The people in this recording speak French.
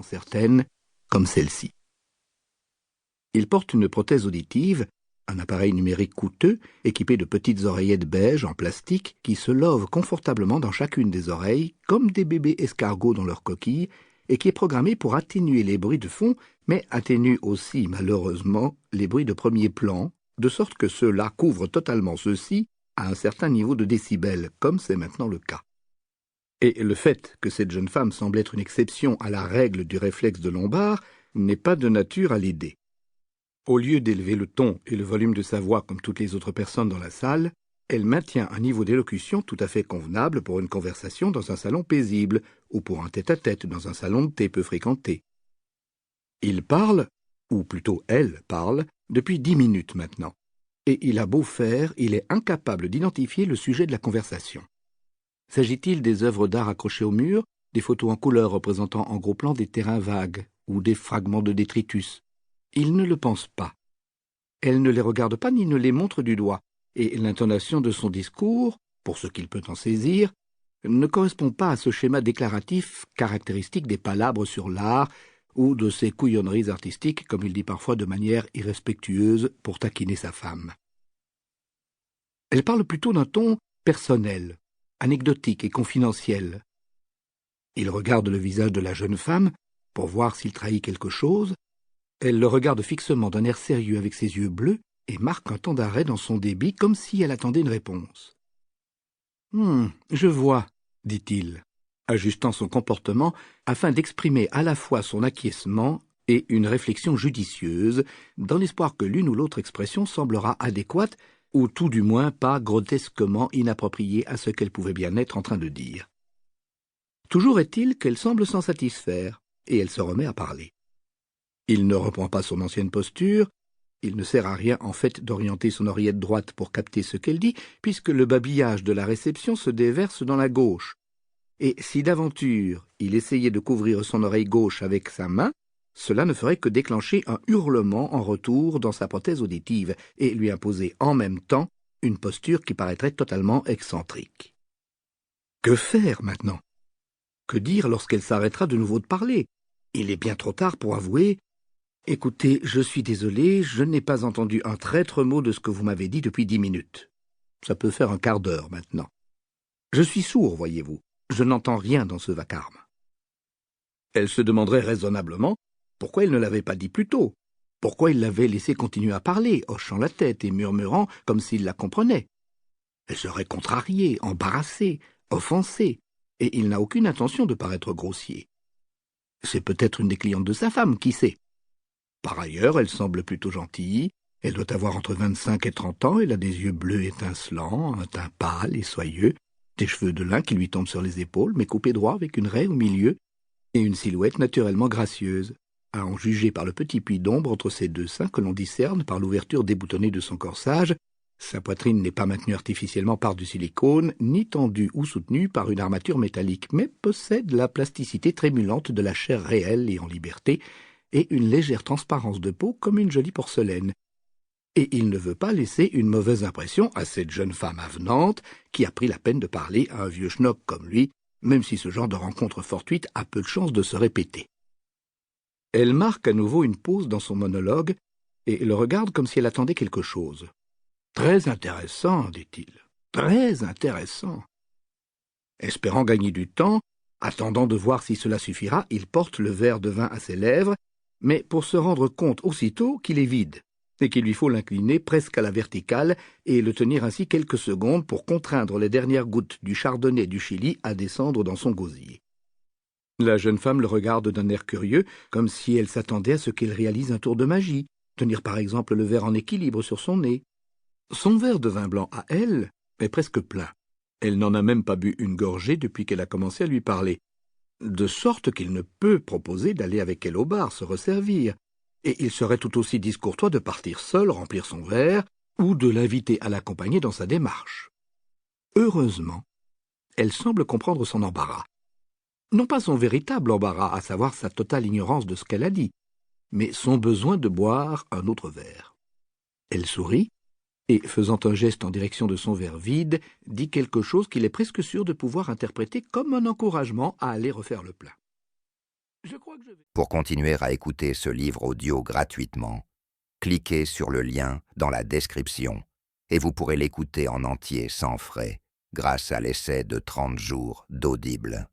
certaines, comme celle-ci. Il porte une prothèse auditive, un appareil numérique coûteux, équipé de petites oreillettes beige en plastique qui se lovent confortablement dans chacune des oreilles, comme des bébés escargots dans leur coquille, et qui est programmé pour atténuer les bruits de fond, mais atténue aussi, malheureusement, les bruits de premier plan, de sorte que ceux-là couvrent totalement ceux-ci à un certain niveau de décibels, comme c'est maintenant le cas. Et le fait que cette jeune femme semble être une exception à la règle du réflexe de Lombard n'est pas de nature à l'aider. Au lieu d'élever le ton et le volume de sa voix comme toutes les autres personnes dans la salle, elle maintient un niveau d'élocution tout à fait convenable pour une conversation dans un salon paisible ou pour un tête-à-tête dans un salon de thé peu fréquenté. Il parle, ou plutôt elle parle, depuis 10 minutes maintenant, et il a beau faire, il est incapable d'identifier le sujet de la conversation. S'agit-il des œuvres d'art accrochées au mur, des photos en couleur représentant en gros plan des terrains vagues ou des fragments de détritus? Il ne le pense pas. Elle ne les regarde pas ni ne les montre du doigt, et l'intonation de son discours, pour ce qu'il peut en saisir, ne correspond pas à ce schéma déclaratif caractéristique des palabres sur l'art ou de ses couillonneries artistiques, comme il dit parfois de manière irrespectueuse pour taquiner sa femme. Elle parle plutôt d'un ton personnel, anecdotique et confidentiel. Il regarde le visage de la jeune femme pour voir s'il trahit quelque chose. Elle le regarde fixement d'un air sérieux avec ses yeux bleus et marque un temps d'arrêt dans son débit comme si elle attendait une réponse. « Je vois, » dit-il, ajustant son comportement afin d'exprimer à la fois son acquiescement et une réflexion judicieuse, dans l'espoir que l'une ou l'autre expression semblera adéquate ou tout du moins pas grotesquement inappropriée à ce qu'elle pouvait bien être en train de dire. Toujours est-il qu'elle semble s'en satisfaire, et elle se remet à parler. Il ne reprend pas son ancienne posture, il ne sert à rien en fait d'orienter son oreillette droite pour capter ce qu'elle dit, puisque le babillage de la réception se déverse dans la gauche. Et si d'aventure il essayait de couvrir son oreille gauche avec sa main, cela ne ferait que déclencher un hurlement en retour dans sa prothèse auditive et lui imposer en même temps une posture qui paraîtrait totalement excentrique. Que faire maintenant? Que dire lorsqu'elle s'arrêtera de nouveau de parler? Il est bien trop tard pour avouer « Écoutez, je suis désolé, je n'ai pas entendu un traître mot de ce que vous m'avez dit depuis 10 minutes. Ça peut faire un quart d'heure maintenant. Je suis sourd, voyez-vous, je n'entends rien dans ce vacarme. » Elle se demanderait raisonnablement pourquoi il ne l'avait pas dit plus tôt, pourquoi il l'avait laissé continuer à parler, hochant la tête et murmurant comme s'il la comprenait. Elle serait contrariée, embarrassée, offensée, et il n'a aucune intention de paraître grossier. C'est peut-être une des clientes de sa femme, qui sait. Par ailleurs, elle semble plutôt gentille, elle doit avoir entre 25 et 30 ans, elle a des yeux bleus étincelants, un teint pâle et soyeux, des cheveux de lin qui lui tombent sur les épaules, mais coupés droit avec une raie au milieu, et une silhouette naturellement gracieuse, à en juger par le petit puits d'ombre entre ses deux seins que l'on discerne par l'ouverture déboutonnée de son corsage. Sa poitrine n'est pas maintenue artificiellement par du silicone, ni tendue ou soutenue par une armature métallique, mais possède la plasticité trémulante de la chair réelle et en liberté, et une légère transparence de peau comme une jolie porcelaine. Et il ne veut pas laisser une mauvaise impression à cette jeune femme avenante qui a pris la peine de parler à un vieux schnock comme lui, même si ce genre de rencontre fortuite a peu de chance de se répéter. Elle marque à nouveau une pause dans son monologue et le regarde comme si elle attendait quelque chose. « Très intéressant, dit-il, très intéressant. » Espérant gagner du temps, attendant de voir si cela suffira, il porte le verre de vin à ses lèvres, mais pour se rendre compte aussitôt qu'il est vide, et qu'il lui faut l'incliner presque à la verticale et le tenir ainsi quelques secondes pour contraindre les dernières gouttes du chardonnay du Chili à descendre dans son gosier. La jeune femme le regarde d'un air curieux, comme si elle s'attendait à ce qu'il réalise un tour de magie, tenir par exemple le verre en équilibre sur son nez. Son verre de vin blanc à elle est presque plein. Elle n'en a même pas bu une gorgée depuis qu'elle a commencé à lui parler, de sorte qu'il ne peut proposer d'aller avec elle au bar se resservir, et il serait tout aussi discourtois de partir seul remplir son verre ou de l'inviter à l'accompagner dans sa démarche. Heureusement, elle semble comprendre son embarras. Non pas son véritable embarras, à savoir sa totale ignorance de ce qu'elle a dit, mais son besoin de boire un autre verre. Elle sourit, et, faisant un geste en direction de son verre vide, dit quelque chose qu'il est presque sûr de pouvoir interpréter comme un encouragement à aller refaire le plein. Je crois que je vais... Pour continuer à écouter ce livre audio gratuitement, cliquez sur le lien dans la description et vous pourrez l'écouter en entier sans frais grâce à l'essai de 30 jours d'Audible.